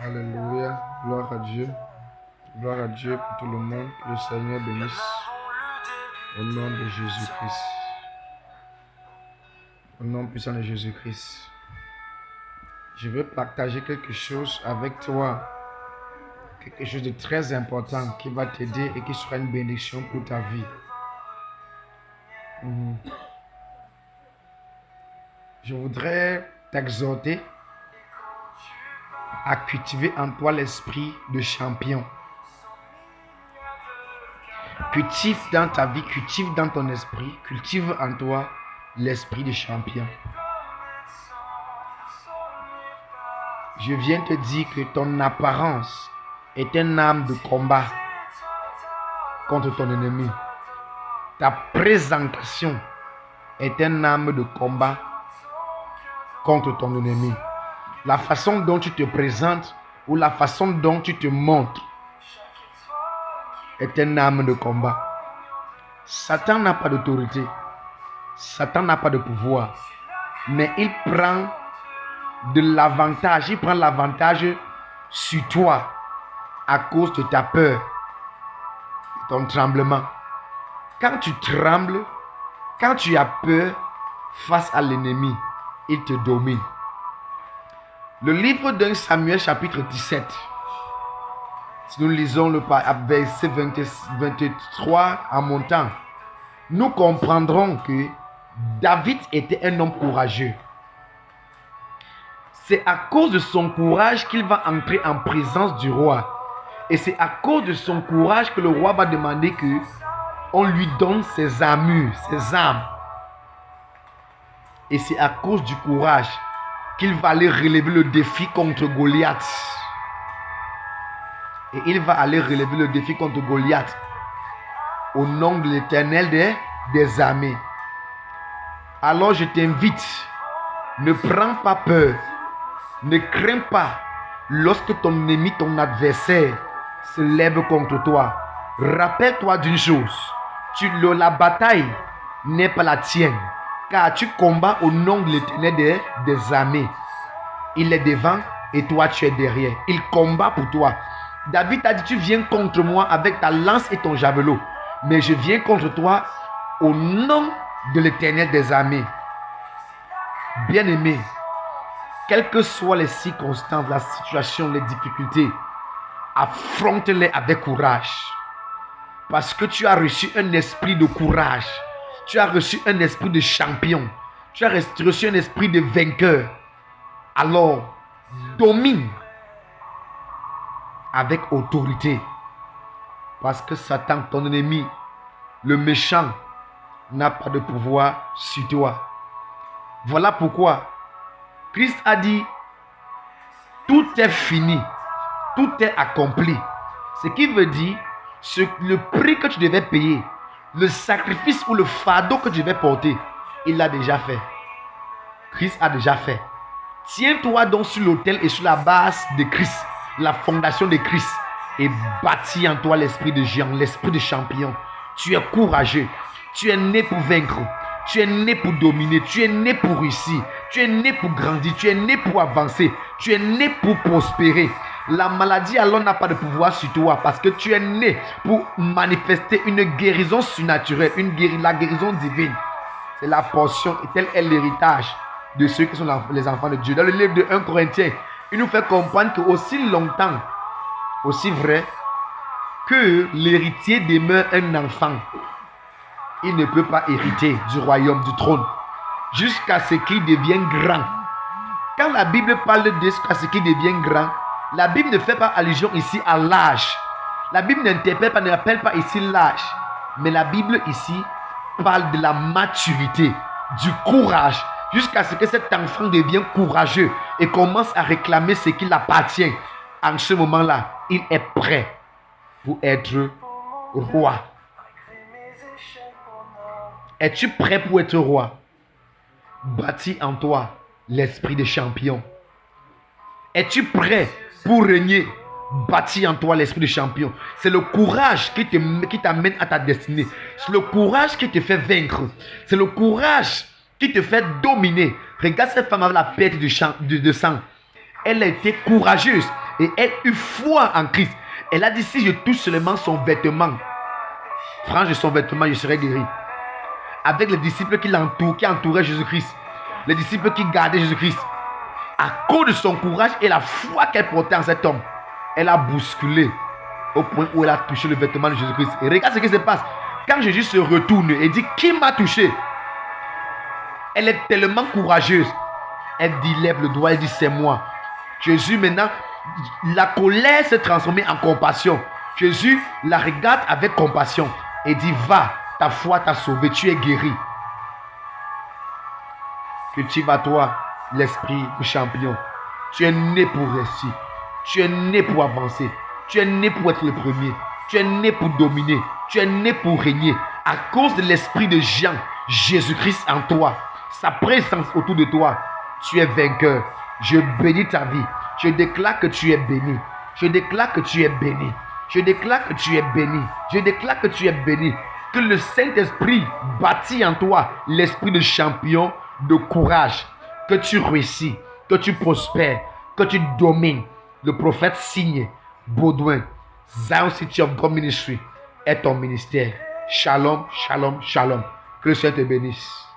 Alléluia. Gloire à Dieu. Gloire à Dieu pour tout le monde. Que le Seigneur bénisse. Au nom de Jésus-Christ. Au nom puissant de Jésus-Christ. Je veux partager quelque chose avec toi. Quelque chose de très important qui va t'aider et qui sera une bénédiction pour ta vie. Je voudrais t'exhorter à cultiver en toi l'esprit de champion. Cultive dans ta vie, cultive dans ton esprit, cultive en toi l'esprit de champion. Je viens te dire que ton apparence est une arme de combat contre ton ennemi. Ta présentation est une arme de combat contre ton ennemi. La façon dont tu te présentes ou la façon dont tu te montres est une arme de combat. Satan n'a pas d'autorité. Satan n'a pas de pouvoir. Mais il prend de l'avantage. Il prend l'avantage sur toi à cause de ta peur, de ton tremblement. Quand tu trembles, quand tu as peur face à l'ennemi, il te domine. Le livre de Samuel chapitre 17, si nous lisons le verset 23 en montant, nous comprendrons que David était un homme courageux. C'est à cause de son courage qu'il va entrer en présence du roi. Et c'est à cause de son courage que le roi va demander qu'on lui donne ses armures, ses armes. Et c'est à cause du courage qu'il va aller relever le défi contre Goliath. Et il va aller relever le défi contre Goliath au nom de l'Éternel des armées. Alors je t'invite, ne prends pas peur, ne crains pas lorsque ton ennemi, ton adversaire se lève contre toi. Rappelle-toi d'une chose, la bataille n'est pas la tienne, car tu combats au nom de l'Éternel des armées. Il est devant et toi tu es derrière. Il combat pour toi. David a dit, tu viens contre moi avec ta lance et ton javelot, mais je viens contre toi au nom de l'Éternel des armées. Bien-aimé, quelles que soient les circonstances, la situation, les difficultés, affronte-les avec courage. Parce que tu as reçu un esprit de courage. Tu as reçu un esprit de champion. Tu as reçu un esprit de vainqueur. Alors, domine avec autorité. Parce que Satan, ton ennemi, le méchant, n'a pas de pouvoir sur toi. Voilà pourquoi Christ a dit, tout est fini, tout est accompli. Ce qui veut dire, le prix que tu devais payer, le sacrifice ou le fardeau que tu devais porter, il l'a déjà fait. Christ a déjà fait. Tiens-toi donc sur l'autel et sur la base de Christ, la fondation de Christ, et bâtis en toi l'esprit de géant, l'esprit de champion. Tu es courageux, tu es né pour vaincre. Tu es né pour dominer, tu es né pour réussir, tu es né pour grandir, tu es né pour avancer, tu es né pour prospérer. La maladie alors n'a pas de pouvoir sur toi parce que tu es né pour manifester une guérison surnaturelle, la guérison divine. C'est la portion et tel est l'héritage de ceux qui sont les enfants de Dieu. Dans le livre de 1 Corinthiens, il nous fait comprendre que aussi longtemps, aussi vrai que l'héritier demeure un enfant, il ne peut pas hériter du royaume, du trône, jusqu'à ce qu'il devienne grand. Quand la Bible parle de jusqu'à ce qu'il devienne grand, la Bible ne fait pas allusion ici à l'âge. La Bible n'appelle pas ici l'âge. Mais la Bible ici parle de la maturité, du courage, jusqu'à ce que cet enfant devienne courageux et commence à réclamer ce qui l'appartient. En ce moment-là, il est prêt pour être roi. Es-tu prêt pour être roi? Bâtis en toi l'esprit de champion. Es-tu prêt pour régner? Bâtis en toi l'esprit de champion. C'est le courage qui t'amène à ta destinée. C'est le courage qui te fait vaincre. C'est le courage qui te fait dominer. Regarde cette femme avec la perte de sang. Elle a été courageuse. Et elle eut foi en Christ. Elle a dit, si je touche seulement son vêtement, frange de son vêtement, je serai guéri. Avec les disciples qui entouraient Jésus-Christ, les disciples qui gardaient Jésus-Christ, à cause de son courage et la foi qu'elle portait en cet homme, elle a bousculé au point où elle a touché le vêtement de Jésus-Christ. Et regarde ce qui se passe. Quand Jésus se retourne et dit, qui m'a touché? Elle est tellement courageuse. Elle dit, lève le doigt, elle dit, c'est moi. Jésus, maintenant, la colère s'est transformée en compassion. Jésus la regarde avec compassion et dit, va, ta foi t'a sauvé, tu es guéri. Cultive à toi l'esprit de champion. Tu es né pour réussir. Tu es né pour avancer. Tu es né pour être le premier. Tu es né pour dominer. Tu es né pour régner. À cause de l'esprit de Jean, Jésus-Christ en toi, sa présence autour de toi, tu es vainqueur. Je bénis ta vie. Je déclare que tu es béni. Je déclare que tu es béni. Je déclare que tu es béni. Je déclare que tu es béni. Que le Saint-Esprit bâtit en toi l'esprit de champion, de courage. Que tu réussis, que tu prospères, que tu domines. Le prophète signe Baudouin, Zion City of God Ministry est ton ministère. Shalom, shalom, shalom. Que le Seigneur te bénisse.